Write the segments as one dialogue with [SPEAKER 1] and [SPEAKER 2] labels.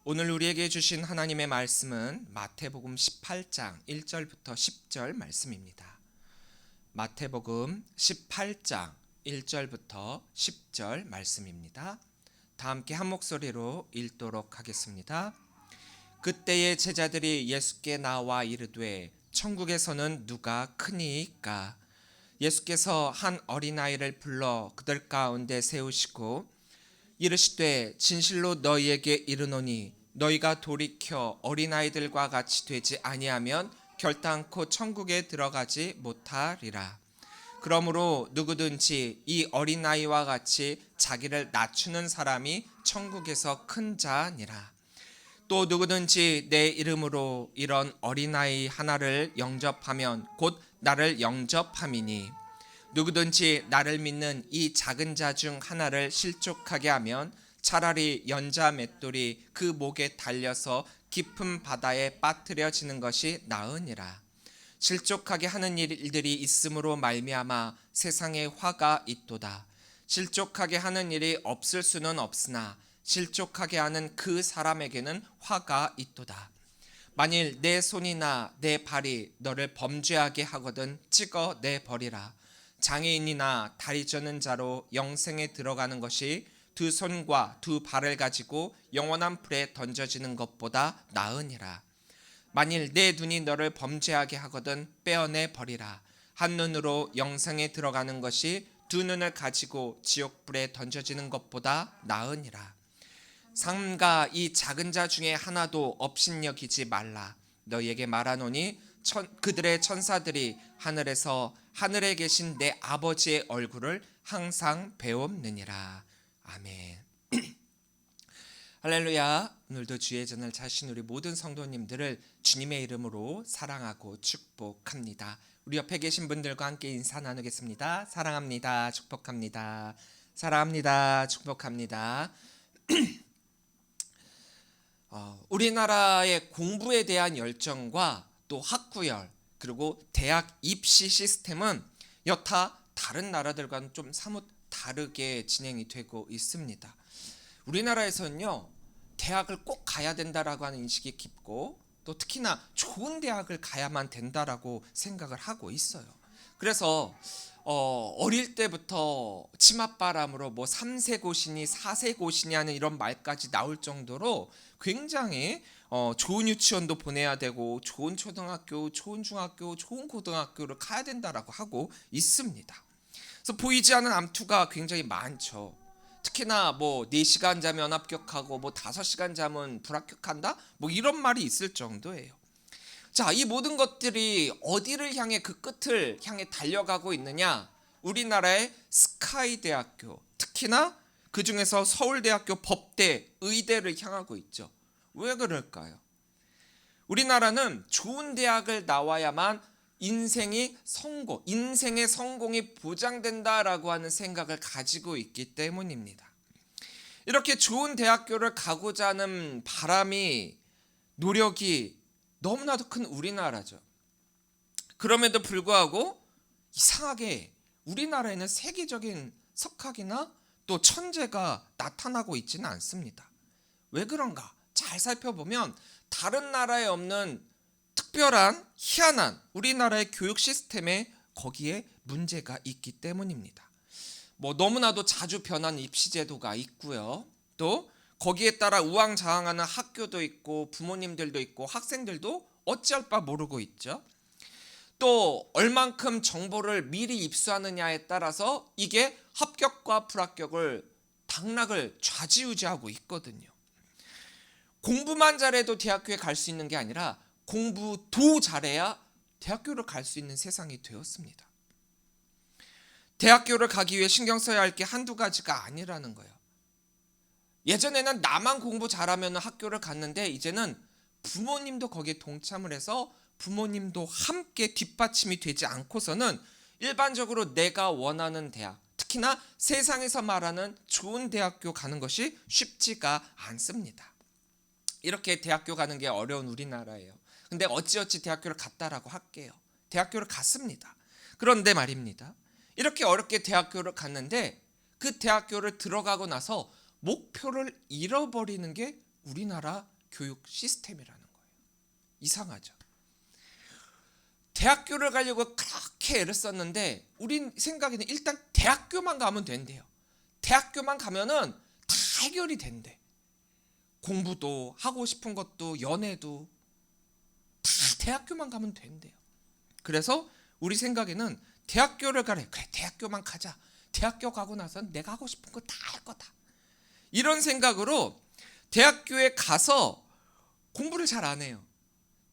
[SPEAKER 1] 오늘 우리에게 주신 하나님의 말씀은 마태복음 18장 1절부터 10절 말씀입니다. 마태복음 18장 1절부터 10절 말씀입니다. 다 함께 한 목소리로 읽도록 하겠습니다. 그때의 제자들이 예수께 나와 이르되 천국에서는 누가 크니이까? 예수께서 한 어린아이를 불러 그들 가운데 세우시고 이르시되 진실로 너희에게 이르노니 너희가 돌이켜 어린아이들과 같이 되지 아니하면 결단코 천국에 들어가지 못하리라. 그러므로 누구든지 이 어린아이와 같이 자기를 낮추는 사람이 천국에서 큰 자니라. 또 누구든지 내 이름으로 이런 어린아이 하나를 영접하면 곧 나를 영접함이니 누구든지 나를 믿는 이 작은 자 중 하나를 실족하게 하면 차라리 연자 맷돌이 그 목에 달려서 깊은 바다에 빠뜨려지는 것이 나으니라. 실족하게 하는 일들이 있음으로 말미암아 세상에 화가 있도다. 실족하게 하는 일이 없을 수는 없으나 실족하게 하는 그 사람에게는 화가 있도다. 만일 내 손이나 내 발이 너를 범죄하게 하거든 찍어 내버리라. 장애인이나 다리 저는 자로 영생에 들어가는 것이 두 손과 두 발을 가지고 영원한 불에 던져지는 것보다 나으니라. 만일 내 눈이 너를 범죄하게 하거든 빼어내 버리라. 한 눈으로 영생에 들어가는 것이 두 눈을 가지고 지옥불에 던져지는 것보다 나으니라. 삼가 이 작은 자 중에 하나도 업신여기지 말라. 너희에게 말하노니 그들의 천사들이 하늘에 계신 내 아버지의 얼굴을 항상 배움느니라. 아멘. 할렐루야. 오늘도 주의 전을 자신 우리 모든 성도님들을 주님의 이름으로 사랑하고 축복합니다. 우리 옆에 계신 분들과 함께 인사 나누겠습니다. 사랑합니다. 축복합니다. 사랑합니다. 축복합니다. 우리나라의 공부에 대한 열정과 또 학구열 그리고 대학 입시 시스템은 여타 다른 나라들과는 좀 사뭇 다르게 진행이 되고 있습니다. 우리나라에서는요, 대학을 꼭 가야 된다라고 하는 인식이 깊고 또 특히나 좋은 대학을 가야만 된다라고 생각을 하고 있어요. 그래서 어릴 때부터 치맛바람으로 뭐 3세 고시니 4세 고시니 하는 이런 말까지 나올 정도로 굉장히 좋은 유치원도 보내야 되고 좋은 초등학교, 좋은 중학교, 좋은 고등학교를 가야 된다라고 하고 있습니다. 그래서 보이지 않는 암투가 굉장히 많죠. 특히나 뭐 4시간 자면 합격하고 뭐 5시간 자면 불합격한다? 뭐 이런 말이 있을 정도예요. 자, 이 모든 것들이 어디를 향해 그 끝을 향해 달려가고 있느냐? 우리나라의 스카이 대학교, 특히나 그 중에서 서울대학교 법대, 의대를 향하고 있죠. 왜 그럴까요? 우리나라는 좋은 대학을 나와야만 인생의 성공이 보장된다라고 하는 생각을 가지고 있기 때문입니다. 이렇게 좋은 대학교를 가고자 하는 바람이, 노력이 너무나도 큰 우리나라죠. 그럼에도 불구하고 이상하게 우리나라에는 세계적인 석학이나 또 천재가 나타나고 있지는 않습니다. 왜 그런가? 잘 살펴보면 다른 나라에 없는 특별한 희한한 우리나라의 교육 시스템에 거기에 문제가 있기 때문입니다. 뭐 너무나도 자주 변한 입시 제도가 있고요. 또 거기에 따라 우왕좌왕하는 학교도 있고 부모님들도 있고 학생들도 어찌할 바 모르고 있죠. 또 얼만큼 정보를 미리 입수하느냐에 따라서 이게 합격과 불합격을 당락을 좌지우지하고 있거든요. 공부만 잘해도 대학교에 갈 수 있는 게 아니라 공부도 잘해야 대학교를 갈 수 있는 세상이 되었습니다. 대학교를 가기 위해 신경 써야 할 게 한두 가지가 아니라는 거예요. 예전에는 나만 공부 잘하면 학교를 갔는데 이제는 부모님도 거기에 동참을 해서 부모님도 함께 뒷받침이 되지 않고서는 일반적으로 내가 원하는 대학, 특히나 세상에서 말하는 좋은 대학교 가는 것이 쉽지가 않습니다. 이렇게 대학교 가는 게 어려운 우리나라예요. 근데 어찌어찌 대학교를 갔다라고 할게요. 대학교를 갔습니다. 그런데 말입니다. 이렇게 어렵게 대학교를 갔는데 그 대학교를 들어가고 나서 목표를 잃어버리는 게 우리나라 교육 시스템이라는 거예요. 이상하죠. 대학교를 가려고 그렇게 애를 썼는데 우리 생각에는 일단 대학교만 가면 된대요. 대학교만 가면은 다 해결이 된대. 공부도 하고 싶은 것도 연애도 다 대학교만 가면 된대요. 그래서 우리 생각에는 대학교를 가래. 그래, 대학교만 가자. 대학교 가고 나선 내가 하고 싶은 거 다 할 거다. 이런 생각으로 대학교에 가서 공부를 잘 안 해요.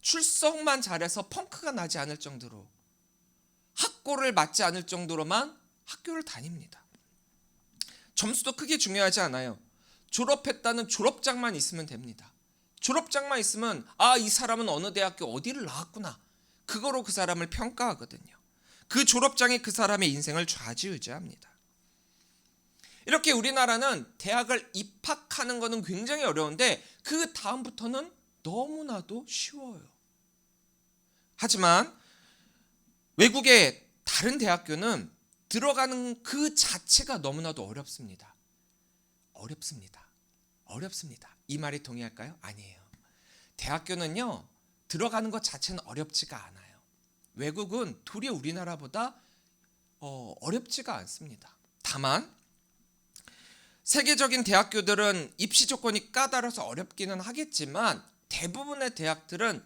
[SPEAKER 1] 출석만 잘해서 펑크가 나지 않을 정도로, 학고를 맞지 않을 정도로만 학교를 다닙니다. 점수도 크게 중요하지 않아요. 졸업했다는 졸업장만 있으면 됩니다. 졸업장만 있으면 이 사람은 어느 대학교 어디를 나왔구나, 그거로 그 사람을 평가하거든요. 그 졸업장이 그 사람의 인생을 좌지우지합니다. 이렇게 우리나라는 대학을 입학하는 것은 굉장히 어려운데 그 다음부터는 너무나도 쉬워요. 하지만 외국의 다른 대학교는 들어가는 그 자체가 너무나도 어렵습니다. 어렵습니다. 이 말이 동의할까요? 아니에요. 대학교는요, 들어가는 것 자체는 어렵지가 않아요. 외국은 도리어 우리나라보다 어렵지가 않습니다. 다만 세계적인 대학교들은 입시 조건이 까다로워서 어렵기는 하겠지만 대부분의 대학들은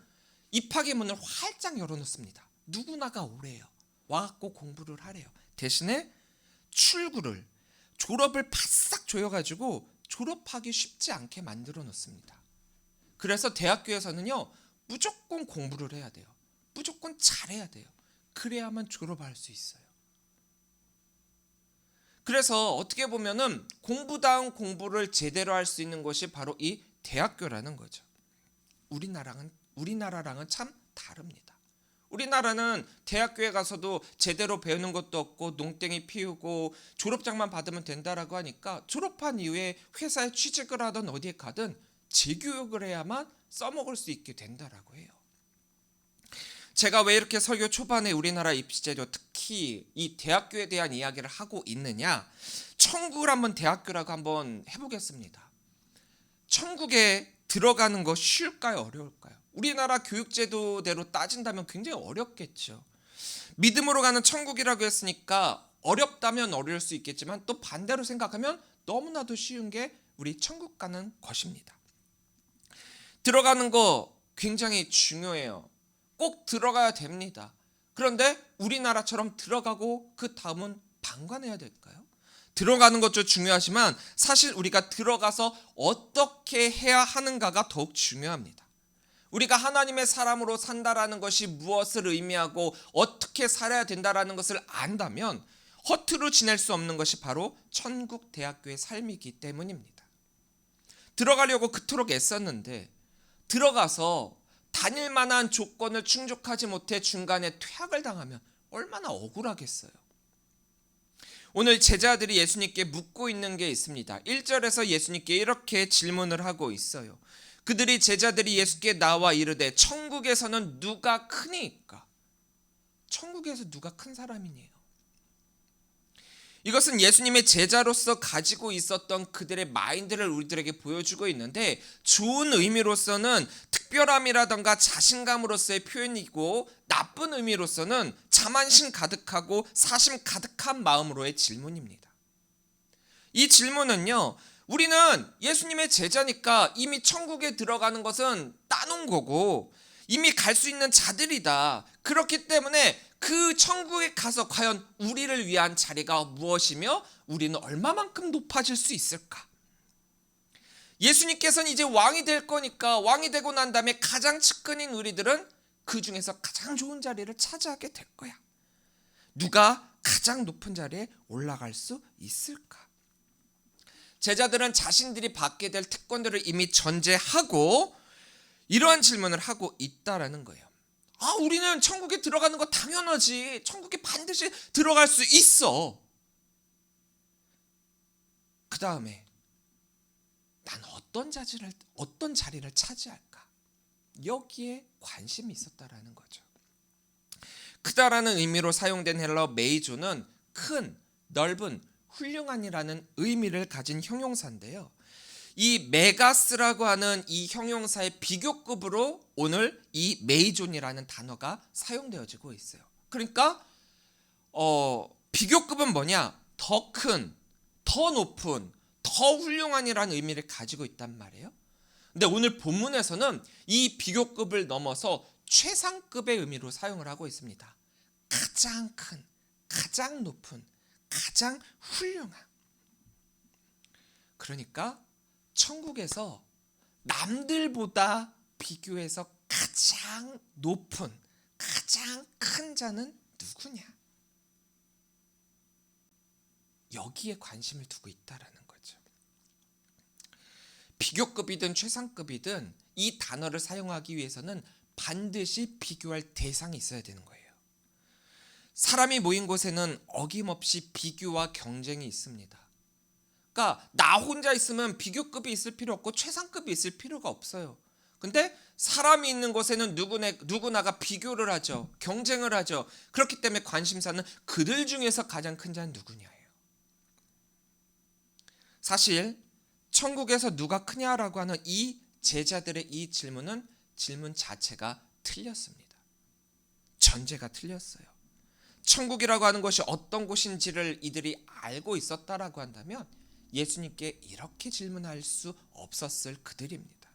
[SPEAKER 1] 입학의 문을 활짝 열어놓습니다. 누구나가 오래요. 와갖고 공부를 하래요. 대신에 출구를, 졸업을 바싹 조여가지고 졸업하기 쉽지 않게 만들어 놓습니다. 그래서 대학교에서는요, 무조건 공부를 해야 돼요. 무조건 잘해야 돼요. 그래야만 졸업할 수 있어요. 그래서 어떻게 보면은 공부다운 공부를 제대로 할 수 있는 것이 바로 이 대학교라는 거죠. 우리나라랑은 참 다릅니다. 우리나라는 대학교에 가서도 제대로 배우는 것도 없고 농땡이 피우고 졸업장만 받으면 된다라고 하니까 졸업한 이후에 회사에 취직을 하든 어디에 가든 재교육을 해야만 써먹을 수 있게 된다라고 해요. 제가 왜 이렇게 설교 초반에 우리나라 입시제도, 특히 이 대학교에 대한 이야기를 하고 있느냐, 천국을 한번 대학교라고 한번 해보겠습니다. 천국에 들어가는 거 쉬울까요, 어려울까요? 우리나라 교육제도대로 따진다면 굉장히 어렵겠죠. 믿음으로 가는 천국이라고 했으니까 어렵다면 어려울 수 있겠지만 또 반대로 생각하면 너무나도 쉬운 게 우리 천국 가는 것입니다. 들어가는 거 굉장히 중요해요. 꼭 들어가야 됩니다. 그런데 우리나라처럼 들어가고 그 다음은 방관해야 될까요? 들어가는 것도 중요하지만 사실 우리가 들어가서 어떻게 해야 하는가가 더욱 중요합니다. 우리가 하나님의 사람으로 산다라는 것이 무엇을 의미하고 어떻게 살아야 된다라는 것을 안다면 허투루 지낼 수 없는 것이 바로 천국 대학교의 삶이기 때문입니다. 들어가려고 그토록 애썼는데 들어가서 다닐 만한 조건을 충족하지 못해 중간에 퇴학을 당하면 얼마나 억울하겠어요. 오늘 제자들이 예수님께 묻고 있는 게 있습니다. 1절에서 예수님께 이렇게 질문을 하고 있어요. 제자들이 예수께 나와 이르되 천국에서는 누가 크니까? 천국에서 누가 큰 사람이니요? 이것은 예수님의 제자로서 가지고 있었던 그들의 마인드를 우리들에게 보여주고 있는데, 좋은 의미로서는 특별함이라던가 자신감으로서의 표현이고, 나쁜 의미로서는 자만심 가득하고 사심 가득한 마음으로의 질문입니다. 이 질문은요, 우리는 예수님의 제자니까 이미 천국에 들어가는 것은 따놓은 거고 이미 갈 수 있는 자들이다. 그렇기 때문에 그 천국에 가서 과연 우리를 위한 자리가 무엇이며 우리는 얼마만큼 높아질 수 있을까? 예수님께서는 이제 왕이 될 거니까 왕이 되고 난 다음에 가장 측근인 우리들은 그 중에서 가장 좋은 자리를 차지하게 될 거야. 누가 가장 높은 자리에 올라갈 수 있을까? 제자들은 자신들이 받게 될 특권들을 이미 전제하고 이러한 질문을 하고 있다라는 거예요. 우리는 천국에 들어가는 거 당연하지. 천국에 반드시 들어갈 수 있어. 그 다음에 난 어떤 자리를 차지할까? 여기에 관심이 있었다라는 거죠. 크다라는 의미로 사용된 헬러 메이조는 큰, 넓은, 훌륭한이라는 의미를 가진 형용사인데요. 이 메가스라고 하는 이 형용사의 비교급으로 오늘 이 메이존이라는 단어가 사용되어지고 있어요. 그러니까 비교급은 뭐냐? 더 큰, 더 높은, 더 훌륭한이라는 의미를 가지고 있단 말이에요. 근데 오늘 본문에서는 이 비교급을 넘어서 최상급의 의미로 사용을 하고 있습니다. 가장 큰, 가장 높은, 가장 훌륭한. 그러니까 천국에서 남들보다 비교해서 가장 높은, 가장 큰 자는 누구냐? 여기에 관심을 두고 있다라는 거죠. 비교급이든 최상급이든 이 단어를 사용하기 위해서는 반드시 비교할 대상이 있어야 되는 거예요. 사람이 모인 곳에는 어김없이 비교와 경쟁이 있습니다. 그러니까 나 혼자 있으면 비교급이 있을 필요 없고 최상급이 있을 필요가 없어요. 근데 사람이 있는 곳에는 누구나가 비교를 하죠. 경쟁을 하죠. 그렇기 때문에 관심사는 그들 중에서 가장 큰 자는 누구냐예요. 사실 천국에서 누가 크냐라고 하는 이 제자들의 이 질문은 질문 자체가 틀렸습니다. 전제가 틀렸어요. 천국이라고 하는 것이 어떤 곳인지를 이들이 알고 있었다라고 한다면 예수님께 이렇게 질문할 수 없었을 그들입니다.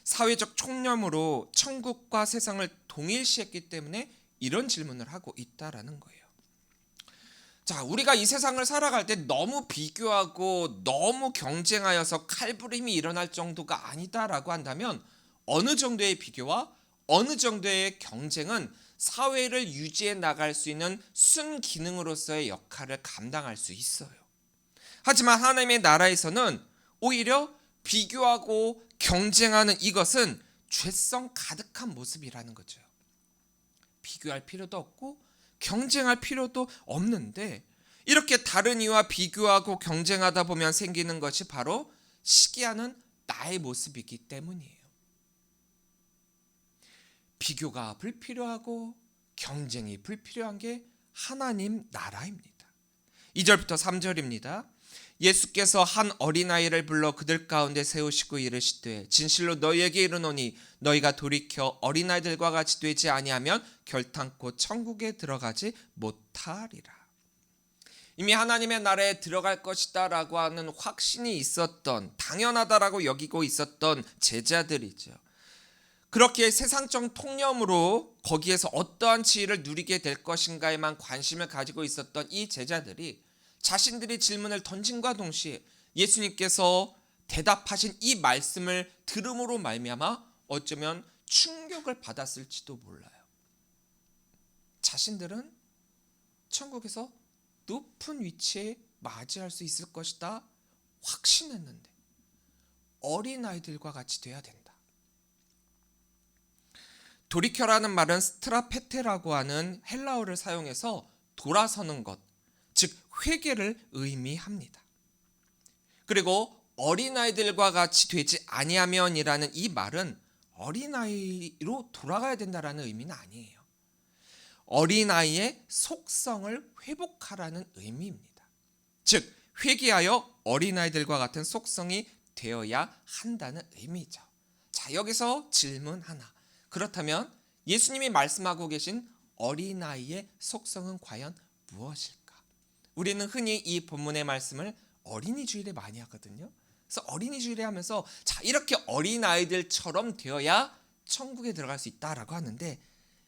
[SPEAKER 1] 사회적 총념으로 천국과 세상을 동일시했기 때문에 이런 질문을 하고 있다라는 거예요. 자, 우리가 이 세상을 살아갈 때 너무 비교하고 너무 경쟁하여서 칼부림이 일어날 정도가 아니다라고 한다면 어느 정도의 비교와 어느 정도의 경쟁은 사회를 유지해 나갈 수 있는 순기능으로서의 역할을 감당할 수 있어요. 하지만 하나님의 나라에서는 오히려 비교하고 경쟁하는 이것은 죄성 가득한 모습이라는 거죠. 비교할 필요도 없고 경쟁할 필요도 없는데 이렇게 다른 이와 비교하고 경쟁하다 보면 생기는 것이 바로 시기하는 나의 모습이기 때문이에요. 비교가 불필요하고 경쟁이 불필요한 게 하나님 나라입니다. 2절부터 3절입니다. 예수께서 한 어린아이를 불러 그들 가운데 세우시고 이르시되 진실로 너희에게 이르노니 너희가 돌이켜 어린아이들과 같이 되지 아니하면 결탄코 천국에 들어가지 못하리라. 이미 하나님의 나라에 들어갈 것이다 라고 하는 확신이 있었던, 당연하다라고 여기고 있었던 제자들이죠. 그렇게 세상적 통념으로 거기에서 어떠한 지위를 누리게 될 것인가에만 관심을 가지고 있었던 이 제자들이 자신들이 질문을 던짐과 동시에 예수님께서 대답하신 이 말씀을 들음으로 말미암아 어쩌면 충격을 받았을지도 몰라요. 자신들은 천국에서 높은 위치에 맞이할 수 있을 것이다 확신했는데 어린아이들과 같이 돼야 된다. 돌이켜라는 말은 스트라페테라고 하는 헬라어를 사용해서 돌아서는 것, 즉 회개를 의미합니다. 그리고 어린아이들과 같이 되지 아니하면이라는 이 말은 어린아이로 돌아가야 된다라는 의미는 아니에요. 어린아이의 속성을 회복하라는 의미입니다. 즉 회개하여 어린아이들과 같은 속성이 되어야 한다는 의미죠. 자, 여기서 질문 하나. 그렇다면 예수님이 말씀하고 계신 어린아이의 속성은 과연 무엇일까? 우리는 흔히 이 본문의 말씀을 어린이 주일에 많이 하거든요. 그래서 어린이 주일에 하면서 자, 이렇게 어린아이들처럼 되어야 천국에 들어갈 수 있다라고 하는데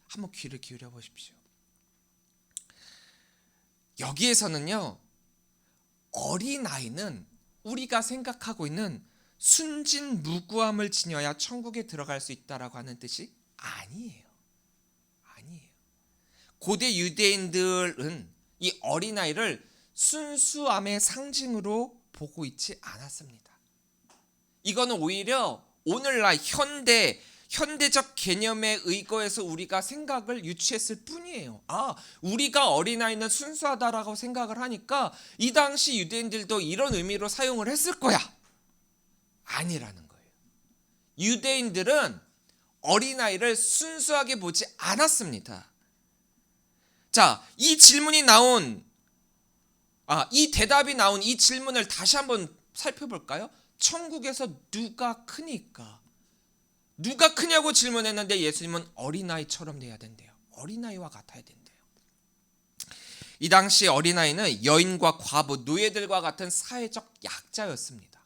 [SPEAKER 1] 한번 귀를 기울여 보십시오. 여기에서는요, 어린아이는 우리가 생각하고 있는 순진무구함을 지녀야 천국에 들어갈 수 있다라고 하는 뜻이 아니에요. 아니에요. 고대 유대인들은 이 어린아이를 순수함의 상징으로 보고 있지 않았습니다. 이거는 오히려 오늘날 현대적 개념에 의거해서 우리가 생각을 유치했을 뿐이에요. 아, 우리가 어린아이는 순수하다라고 생각을 하니까 이 당시 유대인들도 이런 의미로 사용을 했을 거야. 아니라는 거예요. 유대인들은 어린아이를 순수하게 보지 않았습니다. 자, 이 대답이 나온 이 질문을 다시 한번 살펴볼까요? 천국에서 누가 크니까? 누가 크냐고 질문했는데 예수님은 어린아이처럼 돼야 된대요. 어린아이와 같아야 된대요. 이 당시 어린아이는 여인과 과부, 노예들과 같은 사회적 약자였습니다.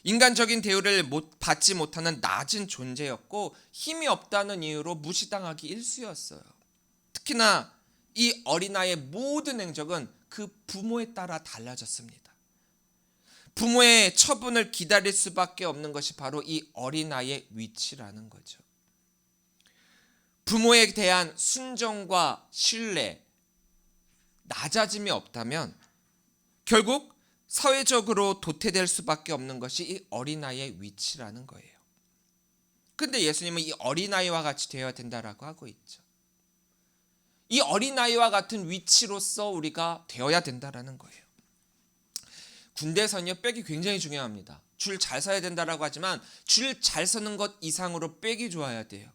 [SPEAKER 1] 인간적인 대우를 받지 못하는 낮은 존재였고 힘이 없다는 이유로 무시당하기 일쑤였어요. 특히나 이 어린아이의 모든 행적은 그 부모에 따라 달라졌습니다. 부모의 처분을 기다릴 수밖에 없는 것이 바로 이 어린아이의 위치라는 거죠. 부모에 대한 순종과 신뢰, 낮아짐이 없다면 결국 사회적으로 도태될 수밖에 없는 것이 이 어린아이의 위치라는 거예요. 근데 예수님은 이 어린아이와 같이 되어야 된다라고 하고 있죠. 이 어린아이와 같은 위치로서 우리가 되어야 된다라는 거예요. 군대에서는요, 백이 굉장히 중요합니다. 줄 잘 서야 된다라고 하지만 줄 잘 서는 것 이상으로 백이 좋아야 돼요.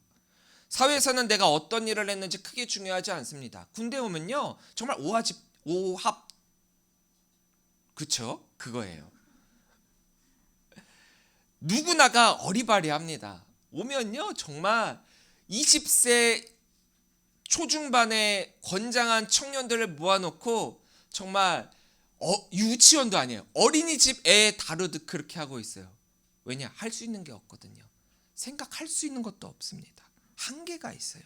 [SPEAKER 1] 사회에서는 내가 어떤 일을 했는지 크게 중요하지 않습니다. 군대 오면요, 정말 오합 그쵸? 그거예요. 누구나가 어리바리합니다. 오면요, 정말 20세 초중반의 건장한 청년들을 모아놓고 정말 유치원도 아니에요. 어린이집 애 다루듯 그렇게 하고 있어요. 왜냐? 할 수 있는 게 없거든요. 생각할 수 있는 것도 없습니다. 한계가 있어요.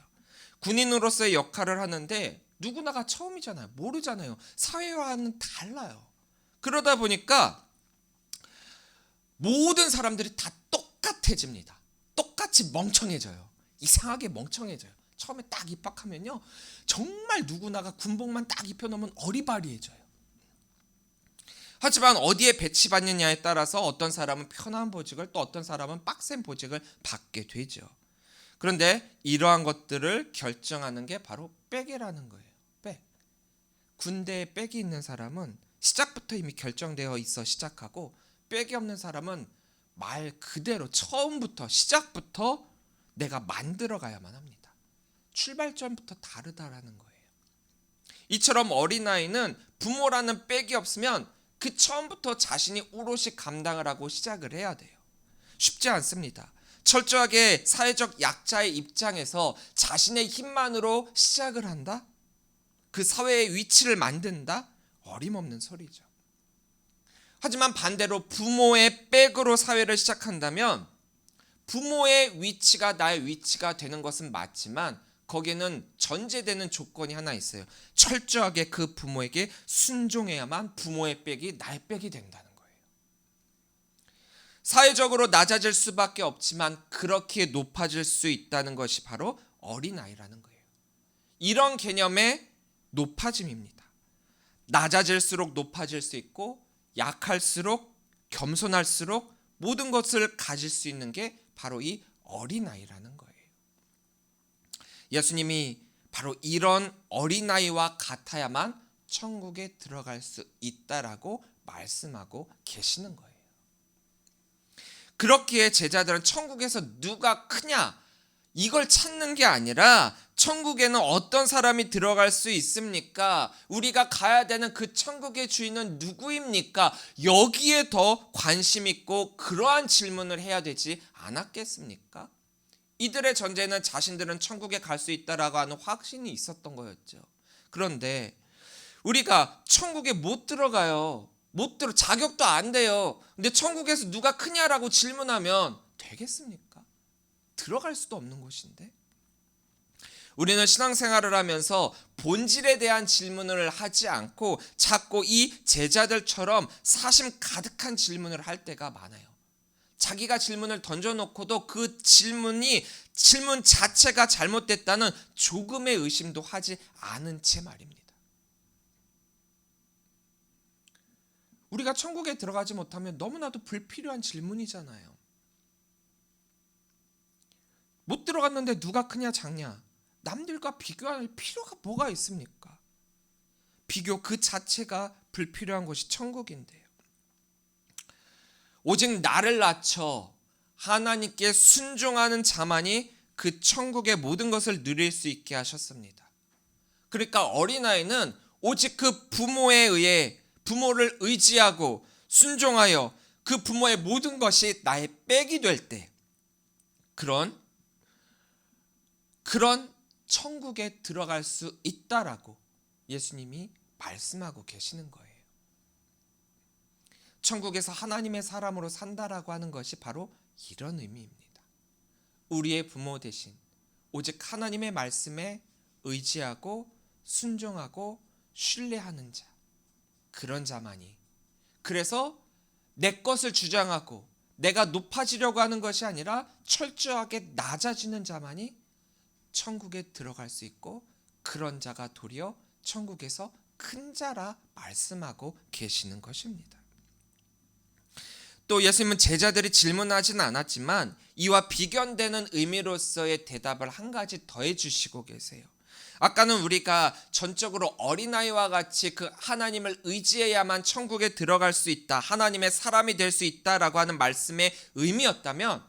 [SPEAKER 1] 군인으로서의 역할을 하는데 누구나가 처음이잖아요. 모르잖아요. 사회와는 달라요. 그러다 보니까 모든 사람들이 다 똑같아집니다. 똑같이 멍청해져요. 이상하게 멍청해져요. 처음에 딱 입학하면요, 정말 누구나가 군복만 딱 입혀놓으면 어리바리해져요. 하지만 어디에 배치받느냐에 따라서 어떤 사람은 편한 보직을, 또 어떤 사람은 빡센 보직을 받게 되죠. 그런데 이러한 것들을 결정하는 게 바로 백이라는 거예요. 백. 군대에 백이 있는 사람은 시작부터 이미 결정되어 있어 시작하고, 백이 없는 사람은 말 그대로 처음부터 시작부터 내가 만들어 가야만 합니다. 출발점부터 다르다라는 거예요. 이처럼 어린아이는 부모라는 백이 없으면 그 처음부터 자신이 오롯이 감당을 하고 시작을 해야 돼요. 쉽지 않습니다. 철저하게 사회적 약자의 입장에서 자신의 힘만으로 시작을 한다? 그 사회의 위치를 만든다? 어림없는 소리죠. 하지만 반대로 부모의 백으로 사회를 시작한다면 부모의 위치가 나의 위치가 되는 것은 맞지만 거기에는 전제되는 조건이 하나 있어요. 철저하게 그 부모에게 순종해야만 부모의 백이 나의 백이 된다는 거예요. 사회적으로 낮아질 수밖에 없지만 그렇게 높아질 수 있다는 것이 바로 어린아이라는 거예요. 이런 개념의 높아짐입니다. 낮아질수록 높아질 수 있고 약할수록 겸손할수록 모든 것을 가질 수 있는 게 바로 이 어린아이라는 거예요. 예수님이 바로 이런 어린아이와 같아야만 천국에 들어갈 수 있다라고 말씀하고 계시는 거예요. 그렇기에 제자들은 천국에서 누가 크냐 이걸 찾는 게 아니라 천국에는 어떤 사람이 들어갈 수 있습니까? 우리가 가야 되는 그 천국의 주인은 누구입니까? 여기에 더 관심 있고 그러한 질문을 해야 되지 않았겠습니까? 이들의 전제는 자신들은 천국에 갈 수 있다라고 하는 확신이 있었던 거였죠. 그런데 우리가 천국에 못 들어가요. 자격도 안 돼요. 근데 천국에서 누가 크냐라고 질문하면 되겠습니까? 들어갈 수도 없는 곳인데. 우리는 신앙생활을 하면서 본질에 대한 질문을 하지 않고 자꾸 이 제자들처럼 사심 가득한 질문을 할 때가 많아요. 자기가 질문을 던져놓고도 그 질문 자체가 잘못됐다는 조금의 의심도 하지 않은 채 말입니다. 우리가 천국에 들어가지 못하면 너무나도 불필요한 질문이잖아요. 못 들어갔는데 누가 크냐 작냐 남들과 비교할 필요가 뭐가 있습니까? 비교 그 자체가 불필요한 곳이 천국인데요. 오직 나를 낮춰 하나님께 순종하는 자만이 그 천국의 모든 것을 누릴 수 있게 하셨습니다. 그러니까 어린아이는 오직 그 부모에 의해 부모를 의지하고 순종하여 그 부모의 모든 것이 나의 백이 될 때 그런 천국에 들어갈 수 있다라고 예수님이 말씀하고 계시는 거예요. 천국에서 하나님의 사람으로 산다라고 하는 것이 바로 이런 의미입니다. 우리의 부모 대신 오직 하나님의 말씀에 의지하고 순종하고 신뢰하는 자, 그런 자만이, 그래서 내 것을 주장하고 내가 높아지려고 하는 것이 아니라 철저하게 낮아지는 자만이 천국에 들어갈 수 있고, 그런 자가 도리어 천국에서 큰 자라 말씀하고 계시는 것입니다. 또 예수님은 제자들이 질문하지는 않았지만 이와 비견되는 의미로서의 대답을 한 가지 더해 주시고 계세요. 아까는 우리가 전적으로 어린아이와 같이 그 하나님을 의지해야만 천국에 들어갈 수 있다, 하나님의 사람이 될 수 있다라고 하는 말씀의 의미였다면,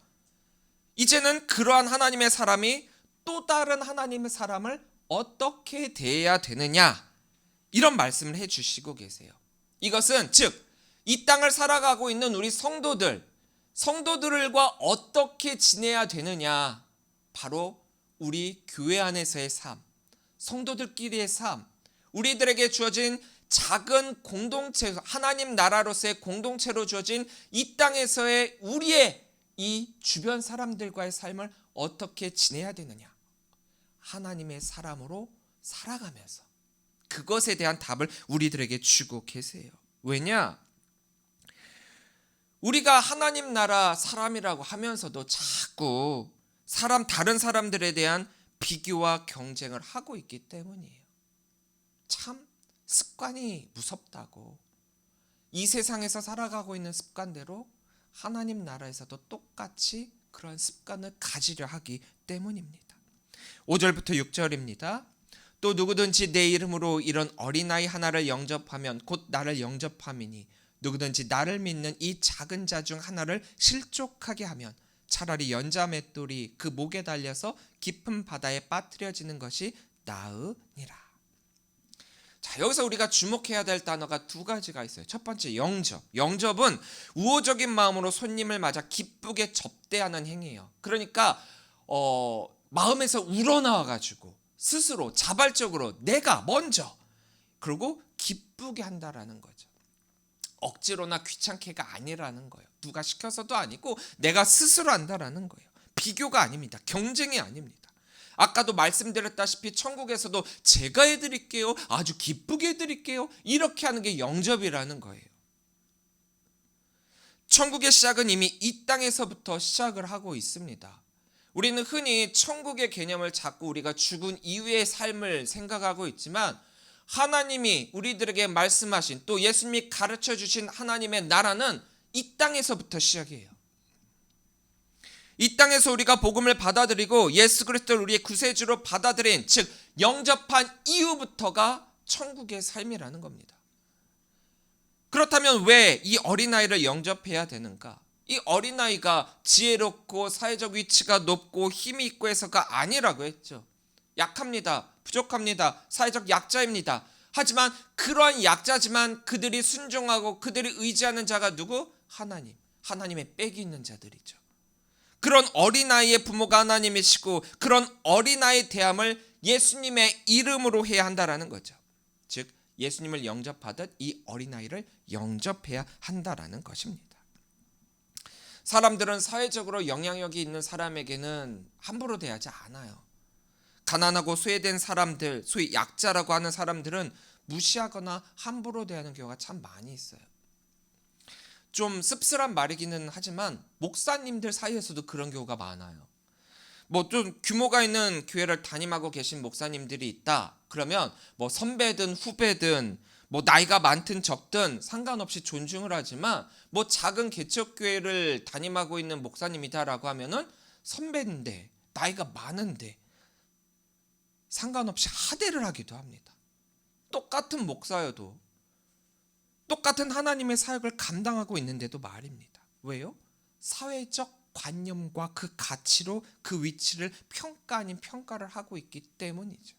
[SPEAKER 1] 이제는 그러한 하나님의 사람이 또 다른 하나님의 사람을 어떻게 대해야 되느냐, 이런 말씀을 해주시고 계세요. 이것은 즉 이 땅을 살아가고 있는 우리 성도들과 어떻게 지내야 되느냐, 바로 우리 교회 안에서의 삶, 성도들끼리의 삶, 우리들에게 주어진 작은 공동체, 하나님 나라로서의 공동체로 주어진 이 땅에서의 우리의 이 주변 사람들과의 삶을 어떻게 지내야 되느냐, 하나님의 사람으로 살아가면서 그것에 대한 답을 우리들에게 주고 계세요. 왜냐? 우리가 하나님 나라 사람이라고 하면서도 자꾸 다른 사람들에 대한 비교와 경쟁을 하고 있기 때문이에요. 참 습관이 무섭다고. 이 세상에서 살아가고 있는 습관대로 하나님 나라에서도 똑같이 그런 습관을 가지려 하기 때문입니다. 5절부터 6절입니다. 또 누구든지 내 이름으로 이런 어린아이 하나를 영접하면 곧 나를 영접함이니, 누구든지 나를 믿는 이 작은 자 중 하나를 실족하게 하면 차라리 연자 맷돌이 그 목에 달려서 깊은 바다에 빠뜨려지는 것이 나으니라. 자, 여기서 우리가 주목해야 될 단어가 두 가지가 있어요. 첫 번째, 영접. 영접은 우호적인 마음으로 손님을 맞아 기쁘게 접대하는 행위예요. 그러니까 마음에서 우러나와가지고 스스로 자발적으로 내가 먼저, 그리고 기쁘게 한다라는 거죠. 억지로나 귀찮게가 아니라는 거예요. 누가 시켜서도 아니고 내가 스스로 한다라는 거예요. 비교가 아닙니다. 경쟁이 아닙니다. 아까도 말씀드렸다시피 천국에서도 제가 해드릴게요, 아주 기쁘게 해드릴게요, 이렇게 하는 게 영접이라는 거예요. 천국의 시작은 이미 이 땅에서부터 시작을 하고 있습니다. 우리는 흔히 천국의 개념을 자꾸 우리가 죽은 이후의 삶을 생각하고 있지만, 하나님이 우리들에게 말씀하신, 또 예수님이 가르쳐 주신 하나님의 나라는 이 땅에서부터 시작이에요. 이 땅에서 우리가 복음을 받아들이고 예수 그리스도를 우리의 구세주로 받아들인, 즉 영접한 이후부터가 천국의 삶이라는 겁니다. 그렇다면 왜 이 어린아이를 영접해야 되는가? 이 어린아이가 지혜롭고 사회적 위치가 높고 힘이 있고 해서가 아니라고 했죠. 약합니다. 부족합니다. 사회적 약자입니다. 하지만 그러한 약자지만 그들이 순종하고 그들이 의지하는 자가 누구? 하나님. 하나님의 빽이 있는 자들이죠. 그런 어린아이의 부모가 하나님이시고, 그런 어린아이의 대함을 예수님의 이름으로 해야 한다라는 거죠. 즉 예수님을 영접하듯 이 어린아이를 영접해야 한다라는 것입니다. 사람들은 사회적으로 영향력이 있는 사람에게는 함부로 대하지 않아요. 가난하고 소외된 사람들, 소위 약자라고 하는 사람들은 무시하거나 함부로 대하는 경우가 참 많이 있어요. 좀 씁쓸한 말이기는 하지만 목사님들 사이에서도 그런 경우가 많아요. 좀 규모가 있는 교회를 담임하고 계신 목사님들이 있다. 그러면 선배든 후배든 나이가 많든 적든 상관없이 존중을 하지만 작은 개척교회를 담임하고 있는 목사님이다라고 하면은 선배인데 나이가 많은데 상관없이 하대를 하기도 합니다. 똑같은 목사여도 똑같은 하나님의 사역을 감당하고 있는데도 말입니다. 왜요? 사회적 관념과 그 가치로 그 위치를 평가 아닌 평가를 하고 있기 때문이죠.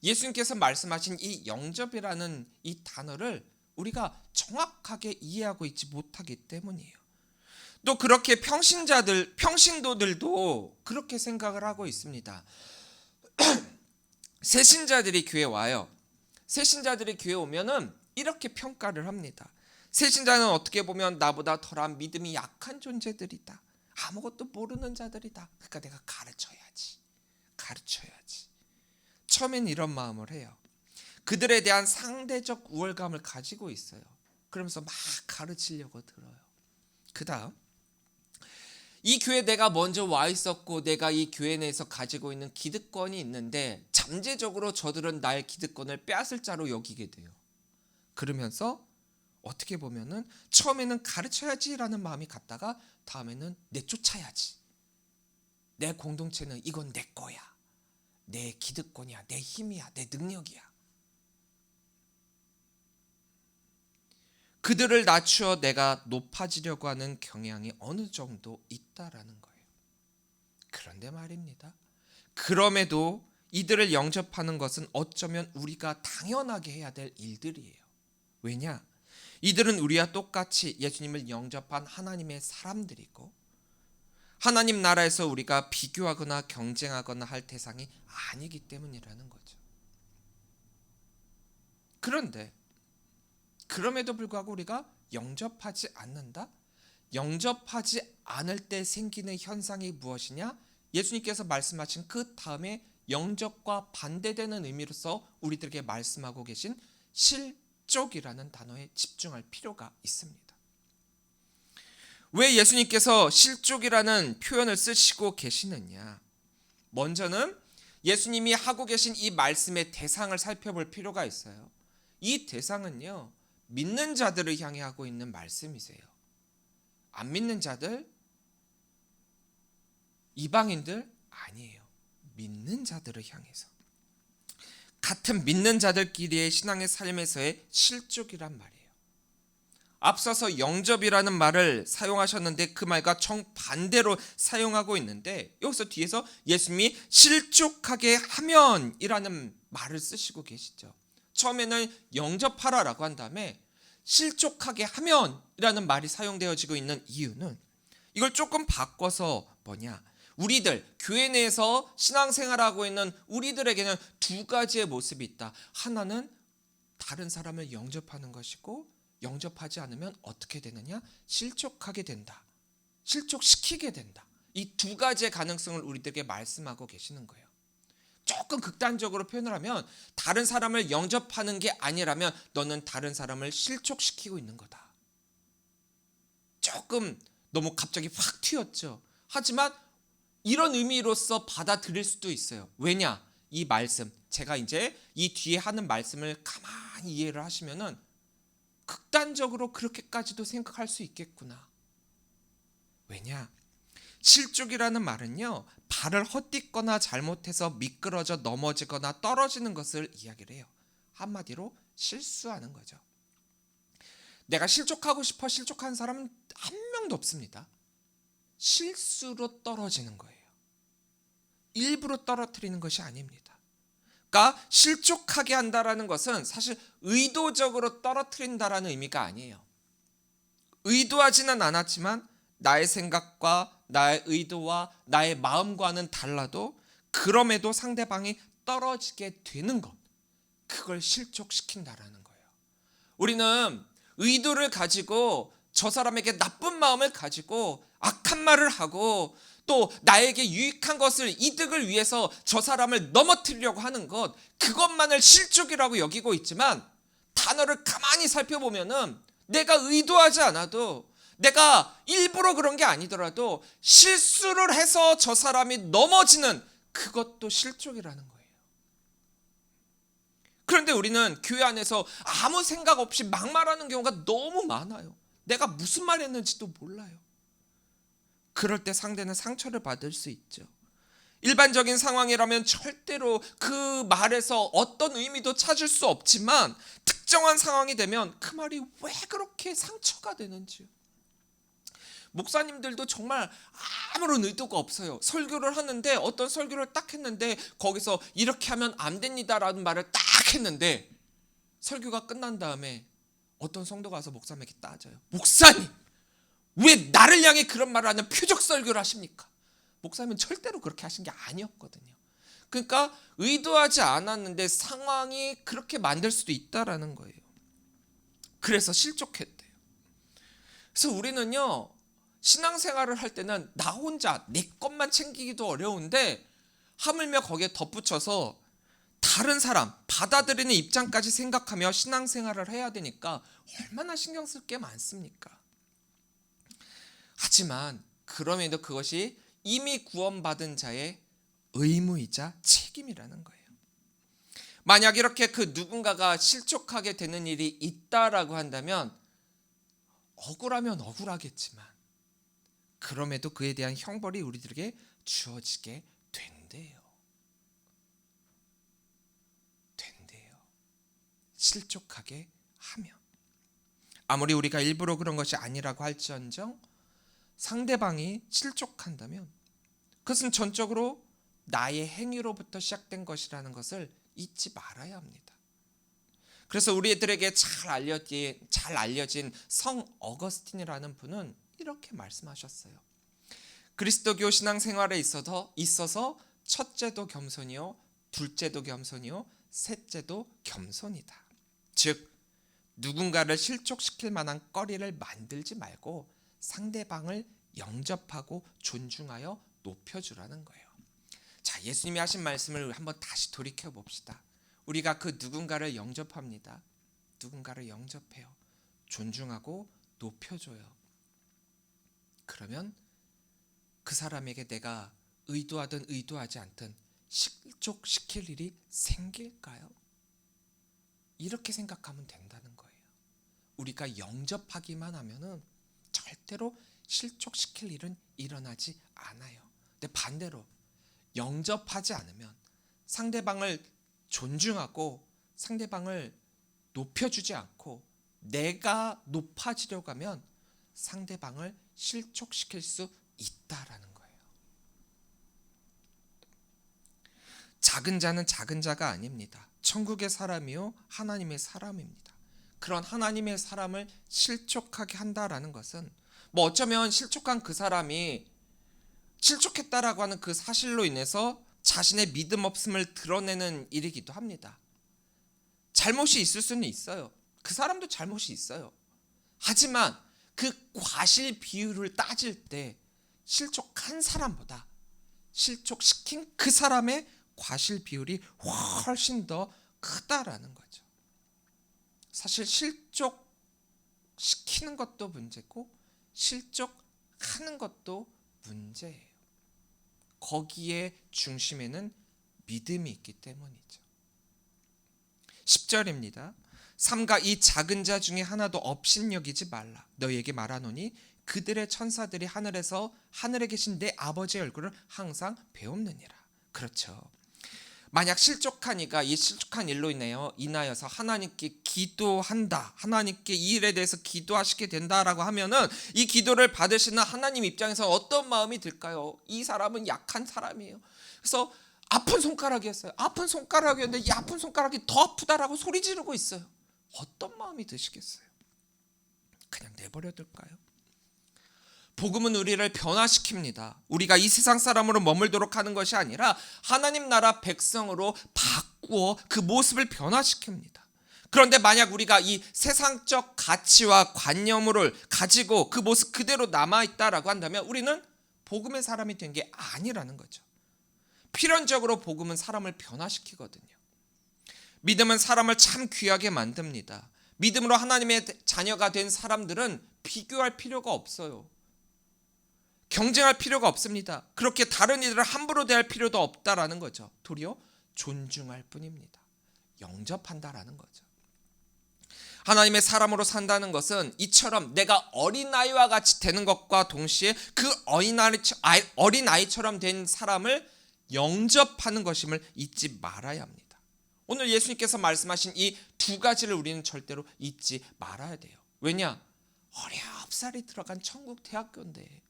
[SPEAKER 1] 예수님께서 말씀하신 이 영접이라는 이 단어를 우리가 정확하게 이해하고 있지 못하기 때문이에요. 또 그렇게 평신도들도 그렇게 생각을 하고 있습니다. 새신자들이 교회 와요. 새신자들이 교회 오면은 이렇게 평가를 합니다. 새신자는 어떻게 보면 나보다 덜한 믿음이 약한 존재들이다. 아무것도 모르는 자들이다. 그러니까 내가 가르쳐야지. 처음엔 이런 마음을 해요. 그들에 대한 상대적 우월감을 가지고 있어요. 그러면서 막 가르치려고 들어요. 그 다음 이 교회에 내가 먼저 와 있었고 내가 이 교회 내에서 가지고 있는 기득권이 있는데 잠재적으로 저들은 나의 기득권을 빼앗을 자로 여기게 돼요. 그러면서 어떻게 보면은 처음에는 가르쳐야지라는 마음이 갔다가 다음에는 내쫓아야지. 내 공동체는 이건 내 거야. 내 기득권이야. 내 힘이야. 내 능력이야. 그들을 낮추어 내가 높아지려고 하는 경향이 어느 정도 있다라는 거예요. 그런데 말입니다. 그럼에도 이들을 영접하는 것은 어쩌면 우리가 당연하게 해야 될 일들이에요. 왜냐? 이들은 우리와 똑같이 예수님을 영접한 하나님의 사람들이고 하나님 나라에서 우리가 비교하거나 경쟁하거나 할 대상이 아니기 때문이라는 거죠. 그런데 그럼에도 불구하고 우리가 영접하지 않는다? 영접하지 않을 때 생기는 현상이 무엇이냐? 예수님께서 말씀하신 그 다음에 영접과 반대되는 의미로서 우리들에게 말씀하고 계신 실족이라는 단어에 집중할 필요가 있습니다. 왜 예수님께서 실족이라는 표현을 쓰시고 계시느냐? 먼저는 예수님이 하고 계신 이 말씀의 대상을 살펴볼 필요가 있어요. 이 대상은요, 믿는 자들을 향해 하고 있는 말씀이세요. 안 믿는 자들, 이방인들 아니에요. 믿는 자들을 향해서. 같은 믿는 자들끼리의 신앙의 삶에서의 실족이란 말이에요. 앞서서 영접이라는 말을 사용하셨는데 그 말과 정반대로 사용하고 있는데 여기서 뒤에서 예수님이 실족하게 하면이라는 말을 쓰시고 계시죠. 처음에는 영접하라라고 한 다음에 실족하게 하면이라는 말이 사용되어지고 있는 이유는 이걸 조금 바꿔서 뭐냐? 우리들 교회 내에서 신앙생활하고 있는 우리들에게는 두 가지의 모습이 있다. 하나는 다른 사람을 영접하는 것이고 영접하지 않으면 어떻게 되느냐? 실족하게 된다. 실족시키게 된다. 이 두 가지의 가능성을 우리들에게 말씀하고 계시는 거예요. 조금 극단적으로 표현을 하면 다른 사람을 영접하는 게 아니라면 너는 다른 사람을 실족시키고 있는 거다. 조금 너무 갑자기 확 튀었죠. 하지만 이런 의미로서 받아들일 수도 있어요. 왜냐? 이 말씀, 제가 이제 이 뒤에 하는 말씀을 가만히 이해를 하시면은 극단적으로 그렇게까지도 생각할 수 있겠구나. 왜냐? 실족이라는 말은요, 발을 헛디거나 잘못해서 미끄러져 넘어지거나 떨어지는 것을 이야기를 해요. 한마디로 실수하는 거죠. 내가 실족하고 싶어 실족하는 사람은 한 명도 없습니다. 실수로 떨어지는 거예요. 일부러 떨어뜨리는 것이 아닙니다. 그러니까 실족하게 한다라는 것은 사실 의도적으로 떨어뜨린다라는 의미가 아니에요. 의도하지는 않았지만 나의 생각과 나의 의도와 나의 마음과는 달라도 그럼에도 상대방이 떨어지게 되는 것, 그걸 실족시킨다라는 거예요. 우리는 의도를 가지고 저 사람에게 나쁜 마음을 가지고 악한 말을 하고 또 나에게 유익한 것을 이득을 위해서 저 사람을 넘어뜨리려고 하는 것, 그것만을 실족이라고 여기고 있지만 단어를 가만히 살펴보면은 내가 의도하지 않아도 내가 일부러 그런 게 아니더라도 실수를 해서 저 사람이 넘어지는 그것도 실족이라는 거예요. 그런데 우리는 교회 안에서 아무 생각 없이 막말하는 경우가 너무 많아요. 내가 무슨 말 했는지도 몰라요. 그럴 때 상대는 상처를 받을 수 있죠. 일반적인 상황이라면 절대로 그 말에서 어떤 의미도 찾을 수 없지만 특정한 상황이 되면 그 말이 왜 그렇게 상처가 되는지요. 목사님들도 정말 아무런 의도가 없어요. 설교를 하는데 어떤 설교를 딱 했는데 거기서 이렇게 하면 안 됩니다라는 말을 딱 했는데 설교가 끝난 다음에 어떤 성도가 와서 목사님에게 따져요. 목사님, 왜 나를 향해 그런 말을 하냐, 표적 설교를 하십니까? 목사님은 절대로 그렇게 하신 게 아니었거든요. 그러니까 의도하지 않았는데 상황이 그렇게 만들 수도 있다라는 거예요. 그래서 실족했대요. 그래서 우리는요, 신앙생활을 할 때는 나 혼자 내 것만 챙기기도 어려운데 하물며 거기에 덧붙여서 다른 사람 받아들이는 입장까지 생각하며 신앙생활을 해야 되니까 얼마나 신경 쓸 게 많습니까? 하지만 그럼에도 그것이 이미 구원받은 자의 의무이자 책임이라는 거예요. 만약 이렇게 그 누군가가 실족하게 되는 일이 있다라고 한다면 억울하면 억울하겠지만 그럼에도 그에 대한 형벌이 우리들에게 주어지게 된대요. 실족하게 하면. 아무리 우리가 일부러 그런 것이 아니라고 할지언정 상대방이 실족한다면 그것은 전적으로 나의 행위로부터 시작된 것이라는 것을 잊지 말아야 합니다. 그래서 우리들에게 잘 알려진 성 어거스틴이라는 분은 이렇게 말씀하셨어요. 그리스도교 신앙생활에 있어서 첫째도 겸손이요, 둘째도 겸손이요, 셋째도 겸손이다. 즉 누군가를 실족시킬 만한 거리를 만들지 말고 상대방을 영접하고 존중하여 높여주라는 거예요. 자, 예수님이 하신 말씀을 한번 다시 돌이켜 봅시다. 우리가 그 누군가를 영접합니다. 누군가를 영접해요. 존중하고 높여줘요. 그러면 그 사람에게 내가 의도하든 의도하지 않든 실족시킬 일이 생길까요? 이렇게 생각하면 된다는 거예요. 우리가 영접하기만 하면은 절대로 실족시킬 일은 일어나지 않아요. 근데 반대로 영접하지 않으면 상대방을 존중하고 상대방을 높여주지 않고 내가 높아지려고 하면 상대방을 실족시킬 수 있다라는 거예요. 작은 자는 작은 자가 아닙니다. 천국의 사람이요 하나님의 사람입니다. 그런 하나님의 사람을 실족하게 한다라는 것은 뭐 어쩌면 실족한 그 사람이 실족했다라고 하는 그 사실로 인해서 자신의 믿음 없음을 드러내는 일이기도 합니다. 잘못이 있을 수는 있어요. 그 사람도 잘못이 있어요. 하지만 그 과실 비율을 따질 때 실족한 사람보다 실족시킨 그 사람의 과실 비율이 훨씬 더 크다라는 거죠. 사실 실족시키는 것도 문제고 실족하는 것도 문제예요. 거기에 중심에는 믿음이 있기 때문이죠. 10절입니다. 삼가 이 작은 자 중에 하나도 업신여기지 말라. 너희에게 말하노니 그들의 천사들이 하늘에 계신 내 아버지의 얼굴을 항상 배웁느니라. 그렇죠. 만약 실족한 이가 이 실족한 일로 인하여서 하나님께 기도한다, 하나님께 이 일에 대해서 기도하시게 된다라고 하면은 이 기도를 받으시는 하나님 입장에서 어떤 마음이 들까요? 이 사람은 약한 사람이에요. 그래서 아픈 손가락이었어요. 아픈 손가락이었는데 이 아픈 손가락이 더 아프다라고 소리 지르고 있어요. 어떤 마음이 드시겠어요? 그냥 내버려 둘까요? 복음은 우리를 변화시킵니다. 우리가 이 세상 사람으로 머물도록 하는 것이 아니라 하나님 나라 백성으로 바꾸어 그 모습을 변화시킵니다. 그런데 만약 우리가 이 세상적 가치와 관념을 가지고 그 모습 그대로 남아있다라고 한다면 우리는 복음의 사람이 된 게 아니라는 거죠. 필연적으로 복음은 사람을 변화시키거든요. 믿음은 사람을 참 귀하게 만듭니다. 믿음으로 하나님의 자녀가 된 사람들은 비교할 필요가 없어요. 경쟁할 필요가 없습니다. 그렇게 다른 이들을 함부로 대할 필요도 없다라는 거죠. 도리어 존중할 뿐입니다. 영접한다라는 거죠. 하나님의 사람으로 산다는 것은 이처럼 내가 어린아이와 같이 되는 것과 동시에 그 어린아이처럼 된 사람을 영접하는 것임을 잊지 말아야 합니다. 오늘 예수님께서 말씀하신 이 두 가지를 우리는 절대로 잊지 말아야 돼요. 왜냐? 어렵사리 들어간 천국 대학교인데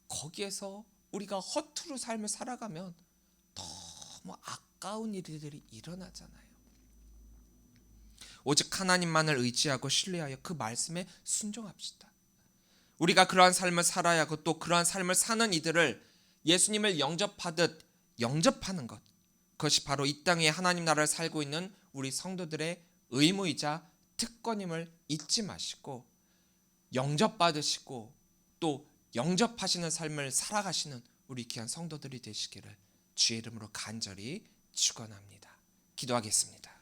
[SPEAKER 1] 거기에서 우리가 허투루 삶을 살아가면 너무 아까운 일들이 일어나잖아요. 오직 하나님만을 의지하고 신뢰하여 그 말씀에 순종합시다. 우리가 그러한 삶을 살아야 하고 또 그러한 삶을 사는 이들을 예수님을 영접하듯 영접하는 것, 그것이 바로 이 땅에 하나님 나라를 살고 있는 우리 성도들의 의무이자 특권임을 잊지 마시고 영접받으시고 또 영접하시는 삶을 살아가시는 우리 귀한 성도들이 되시기를 주의 이름으로 간절히 축원합니다. 기도하겠습니다.